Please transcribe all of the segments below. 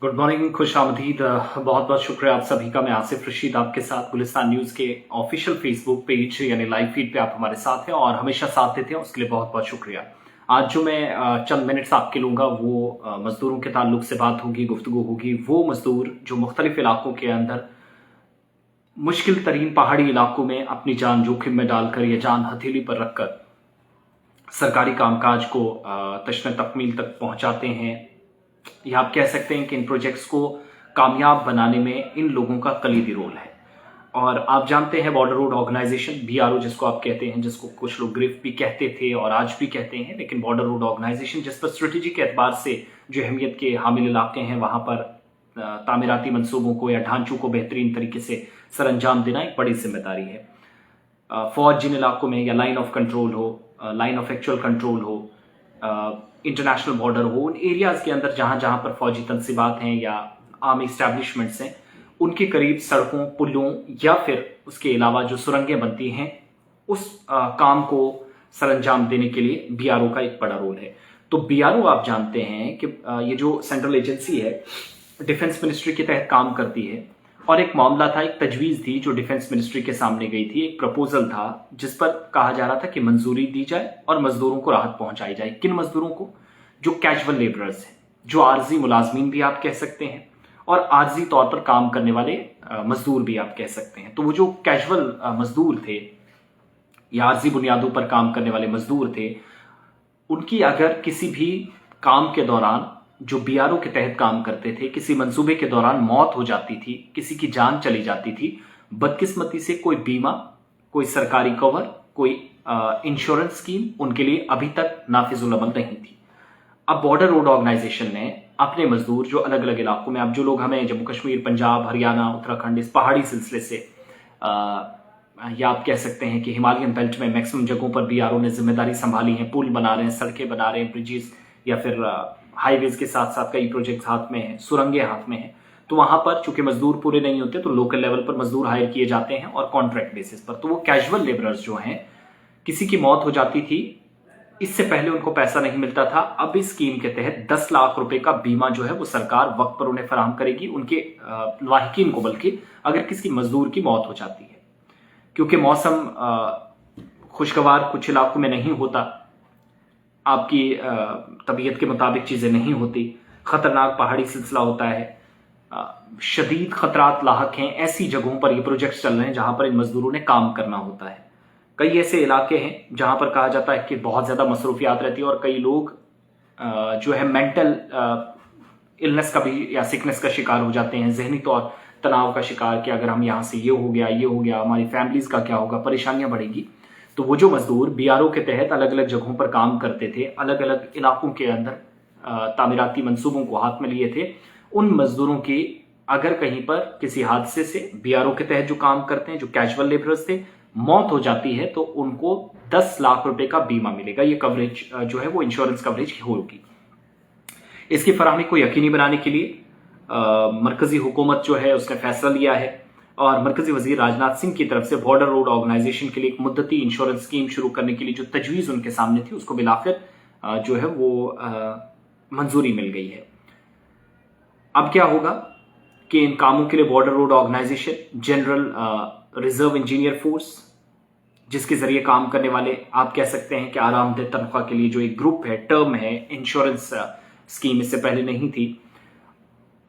Good morning, खुश आमदीद। बहुत बहुत शुक्रिया आप सभी का। मैं आसिफ रशीद आपके साथ गुलिस्तान न्यूज़ के ऑफिशियल फेसबुक पेज यानी लाइव फीड पे आप हमारे साथ हैं और हमेशा साथ देते हैं, उसके लिए बहुत बहुत शुक्रिया। आज जो मैं चंद मिनट्स आपके लूँगा वो मज़दूरों के ताल्लुक से बात होगी, गुफ्तगू होगी। वो मज़दूर जो मुख्तलिफ इलाकों के अंदर मुश्किल तरीन पहाड़ी इलाकों में अपनी जान जोखिम में डालकर या जान हथेली पर रखकर सरकारी कामकाज को तश्न तकमील तक पहुँचाते हैं, या आप कह सकते हैं कि इन प्रोजेक्ट्स को कामयाब बनाने में इन लोगों का कलीदी रोल है। और आप जानते हैं बॉर्डर रोड ऑर्गेनाइजेशन, बीआरओ जिसको आप कहते हैं, जिसको कुछ लोग ग्रिफ भी कहते थे और आज भी कहते हैं, लेकिन बॉर्डर रोड ऑर्गेनाइजेशन जिस पर स्ट्रेटेजी के एतबार से जो अहमियत के हामिल इलाके हैं वहाँ पर तामीराती मंसूबों को या ढांचों को बेहतरीन तरीके से सरअंजाम देना एक बड़ी जिम्मेदारी है। फौज जिन इलाकों में या लाइन ऑफ कंट्रोल हो, लाइन ऑफ एक्चुअल कंट्रोल हो, इंटरनेशनल बॉर्डर हो, उन एरियाज़ के अंदर जहाँ जहाँ पर फौजी तनसीबात हैं या आर्मी इस्टेब्लिशमेंट्स हैं, उनके करीब सड़कों, पुलों या फिर उसके अलावा जो सुरंगें बनती हैं, उस काम को सरअंजाम देने के लिए बीआरओ का एक बड़ा रोल है। तो बीआरओ आप जानते हैं कि ये जो सेंट्रल एजेंसी है डिफेंस मिनिस्ट्री के तहत काम करती है। और एक मामला था, एक तजवीज़ थी जो डिफेंस मिनिस्ट्री के सामने गई थी, एक प्रपोजल था जिस पर कहा जा रहा था कि मंजूरी दी जाए और मजदूरों को राहत पहुंचाई जाए। किन मजदूरों को? जो कैजुअल लेबरर्स हैं, जो आर्जी मुलाजमीन भी आप कह सकते हैं और आर्जी तौर पर काम करने वाले मजदूर भी आप कह सकते हैं। तो वो जो कैजुअल मजदूर थे या आर्जी बुनियादों पर काम करने वाले मजदूर थे, उनकी अगर किसी भी काम के दौरान, जो बीआरओ के तहत काम करते थे, किसी मंसूबे के दौरान मौत हो जाती थी, किसी की जान चली जाती थी, बदकिस्मती से कोई बीमा, कोई सरकारी कवर, कोई इंश्योरेंस स्कीम उनके लिए अभी तक नाफिजुल अमल नहीं थी। अब बॉर्डर रोड ऑर्गेनाइजेशन ने अपने मजदूर जो अलग अलग इलाकों में, अब जो लोग हमें जम्मू कश्मीर, पंजाब, हरियाणा, उत्तराखंड, इस पहाड़ी सिलसिले से या आप कह सकते हैं कि हिमालयन बेल्ट में मैक्सिमम जगहों पर बीआरओ ने जिम्मेदारी संभाली है, पुल बना रहे हैं, सड़कें बना रहे हैं, ब्रिजेस या फिर हाईवेज के साथ साथ कई प्रोजेक्ट्स हाथ में हैं, सुरंगें हाथ में हैं। तो वहां पर चूंकि मजदूर पूरे नहीं होते तो लोकल लेवल पर मजदूर हायर किए जाते हैं और कॉन्ट्रैक्ट बेसिस पर। तो वो कैजुअल लेबरर्स जो हैं, किसी की मौत हो जाती थी, इससे पहले उनको पैसा नहीं मिलता था। अब इस स्कीम के तहत 10 लाख रुपए का बीमा जो है वो सरकार वक्त पर उन्हें फराहम करेगी, उनके लाहिकीन को, बल्कि अगर किसी मजदूर की मौत हो जाती है। क्योंकि मौसम खुशगवार कुछ इलाकों में नहीं होता, आपकी तबीयत के मुताबिक चीज़ें नहीं होती, ख़तरनाक पहाड़ी सिलसिला होता है, शदीद ख़तरात लाहक हैं, ऐसी जगहों पर ये प्रोजेक्ट्स चल रहे हैं जहाँ पर इन मजदूरों ने काम करना होता है। कई ऐसे इलाके हैं जहाँ पर कहा जाता है कि बहुत ज़्यादा मसरूफियात रहती है और कई लोग जो है मेंटल इलनेस का भी या सिकनेस का शिकार हो जाते हैं, जहनी तौर तनाव का शिकार कि अगर हम यहाँ से ये हो गया, हमारी फैमिलीज़ का क्या होगा, परेशानियाँ बढ़ेगी। तो वो जो मजदूर बीआरओ के तहत अलग अलग जगहों पर काम करते थे, अलग अलग इलाकों के अंदर तामीराती मंसूबों को हाथ में लिए थे, उन मजदूरों की अगर कहीं पर किसी हादसे से बीआरओ के तहत जो काम करते हैं, जो कैजुअल लेबरर्स थे, मौत हो जाती है तो उनको 10 लाख रुपए का बीमा मिलेगा। ये कवरेज जो है वो इंश्योरेंस कवरेज होगी। इसकी फराहमी को यकीनी बनाने के लिए मरकजी हुकूमत जो है उसने फैसला लिया है और मरकजी वजीर राजनाथ सिंह की तरफ से बॉर्डर रोड ऑर्गेनाइजेशन के लिए एक मुद्दती इंश्योरेंस स्कीम शुरू करने के लिए जो तजवीज़ उनके सामने थी, उसको मिलाकर जो है वो मंजूरी मिल गई है। अब क्या होगा कि इन कामों के लिए border road organisation general reserve engineer force, जिसके जरिए काम करने वाले आप कह सकते हैं कि आरामदेह तनख्वाह के लिए जो एक ग्रुप है, टर्म है, इंश्योरेंस स्कीम इससे पहले नहीं थी।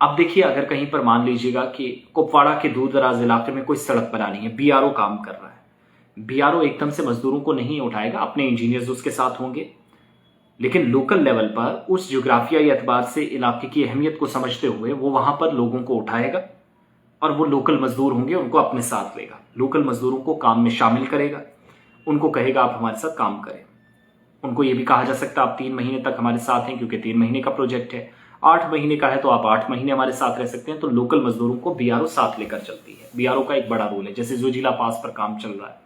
अब देखिए, अगर कहीं पर मान लीजिएगा कि कुपवाड़ा के दूर दराज इलाके में कोई सड़क बनानी है, बीआरओ काम कर रहा है, बीआरओ एकदम से मजदूरों को नहीं उठाएगा, अपने इंजीनियर्स उसके साथ होंगे, लेकिन लोकल लेवल पर उस ज्योग्राफियाई एतबार से इलाके की अहमियत को समझते हुए वो वहां पर लोगों को उठाएगा और वो लोकल मजदूर होंगे, उनको अपने साथ लेगा, लोकल मजदूरों को काम में शामिल करेगा, उनको कहेगा आप हमारे साथ काम करें। उनको ये भी कहा जा सकता है आप 3 महीने तक हमारे साथ हैं, क्योंकि 3 महीने का प्रोजेक्ट है। 8 महीने का है तो आप 8 महीने हमारे साथ रह सकते हैं। तो लोकल मजदूरों को बीआरओ साथ लेकर चलती है। बीआरओ का एक बड़ा रोल है। जैसे जोजिला पास पर काम चल रहा है,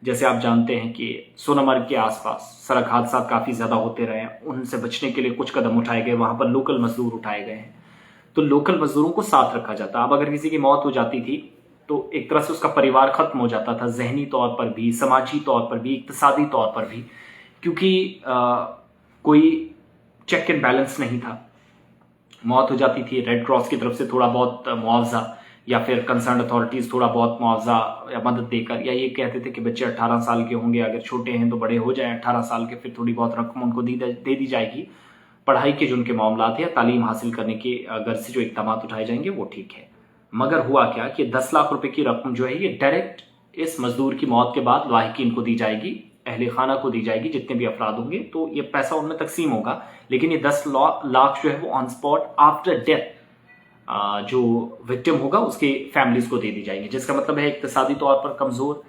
जैसे आप जानते हैं कि सोनमर्ग के आसपास सड़क हादसा काफी ज्यादा होते रहे हैं, उनसे बचने के लिए कुछ कदम उठाए गए, वहां पर लोकल मजदूर उठाए गए हैं। तो लोकल मजदूरों को साथ रखा जाता। अब अगर किसी की मौत हो जाती थी तो एक तरह से उसका परिवार खत्म हो जाता था, जहनी तौर पर भी, समाजी तौर पर भी, इक्तिसादी तौर पर भी, क्योंकि कोई चेक एंड बैलेंस नहीं था। मौत हो जाती थी, रेड क्रॉस की तरफ से थोड़ा बहुत मुआवजा या फिर कंसर्न अथॉरिटीज थोड़ा बहुत मुआवजा या मदद देकर, या ये कहते थे कि बच्चे 18 साल के होंगे, अगर छोटे हैं तो बड़े हो जाएं 18 साल के, फिर थोड़ी बहुत रकम उनको दे दी जाएगी, पढ़ाई के जो उनके मामला थे या तालीम हासिल करने की गर्ज से जो इकदाम उठाए जाएंगे वो ठीक है। मगर हुआ क्या कि 10 लाख रुपए की रकम जो है ये डायरेक्ट इस मजदूर की मौत के बाद लाहिकीन को दी जाएगी, अहले खाना को दी जाएगी, जितने भी अफराद होंगे, तो ये पैसा उनमें तकसीम होगा। लेकिन ये 10 लाख जो है वो ऑन स्पॉट आफ्टर डेथ जो विक्टिम होगा उसके फैमिलीज को दे दी जाएंगी, जिसका मतलब है इक्तिसादी तौर पर कमजोर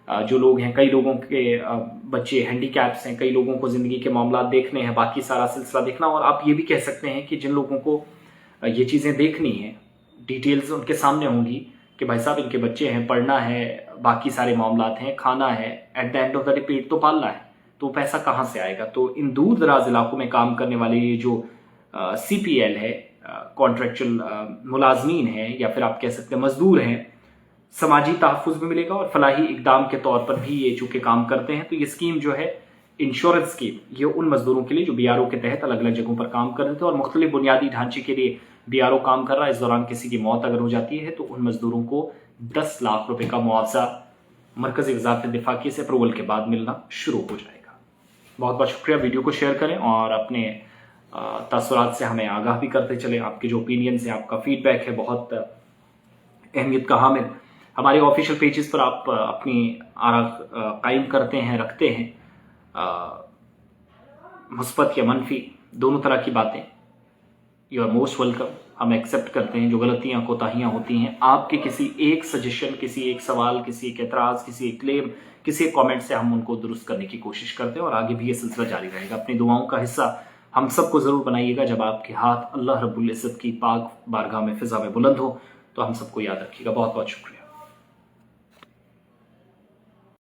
जो लोग हैं, कई लोगों के बच्चे हैंडीकैप्स हैं, कई लोगों को जिंदगी के मामला देखने हैं, बाकी सारा सिलसिला देखना। और आप ये भी कह सकते हैं कि जिन लोगों को ये चीज़ें देखनी है, डिटेल्स उनके सामने होंगी कि भाई साहब इनके बच्चे हैं, पढ़ना है, बाकी सारे मामला हैं, खाना है, at the end of the day पेट तो पालना है, तो पैसा कहाँ से आएगा। तो इन दूर दराज इलाकों में काम करने वाले ये जो CPL है, कॉन्ट्रेक्चुअल मुलाजमीन है, या फिर आप कह सकते हैं मजदूर हैं, समाजी तहफ़्फ़ुज़ भी मिलेगा और फलाही इकदाम के तौर पर भी ये चूँकि काम करते हैं। तो ये स्कीम जो है इंश्योरेंस स्कीम, ये उन मजदूरों के लिए जो BRO के तहत अलग अलग जगहों पर काम कर रहे थे और मुख्तलिफ बुनियादी ढांचे के लिए BRO काम कर रहा है, इस दौरान किसी की मौत अगर हो जाती है तो उन मजदूरों को 10 लाख रुपए का मुआवजा मरकज़ी वज़ारत दिफा की से अप्रूवल के बाद मिलना शुरू हो जाएगा। बहुत बहुत शुक्रिया। वीडियो को शेयर करें और अपने तासुरात से हमें आगाह भी करते चलें। आपके जो ओपिनियंस है, आपका फीडबैक है, बहुत अहमियत का हामिल। हमारे ऑफिशियल पेजेस पर आप अपनी आरा कायम करते हैं, रखते हैं, मुस्बत या मनफी दोनों तरह की बातें, यू आर मोस्ट वेलकम। हम एक्सेप्ट करते हैं जो गलतियां कोताहियां होती हैं, आपके किसी एक सजेशन, किसी एक सवाल, किसी एक एतराज़, किसी एक क्लेम, किसी एक कमेंट से हम उनको दुरुस्त करने की कोशिश करते हैं और आगे भी ये सिलसिला जारी रहेगा। अपनी दुआओं का हिस्सा हम सबको ज़रूर बनाइएगा। जब आपके हाथ अल्लाह रब्बुल इज़्ज़त की पाक बारगाह में फ़िज़ा में बुलंद हो तो हम सबको याद रखिएगा। बहुत बहुत शुक्रिया।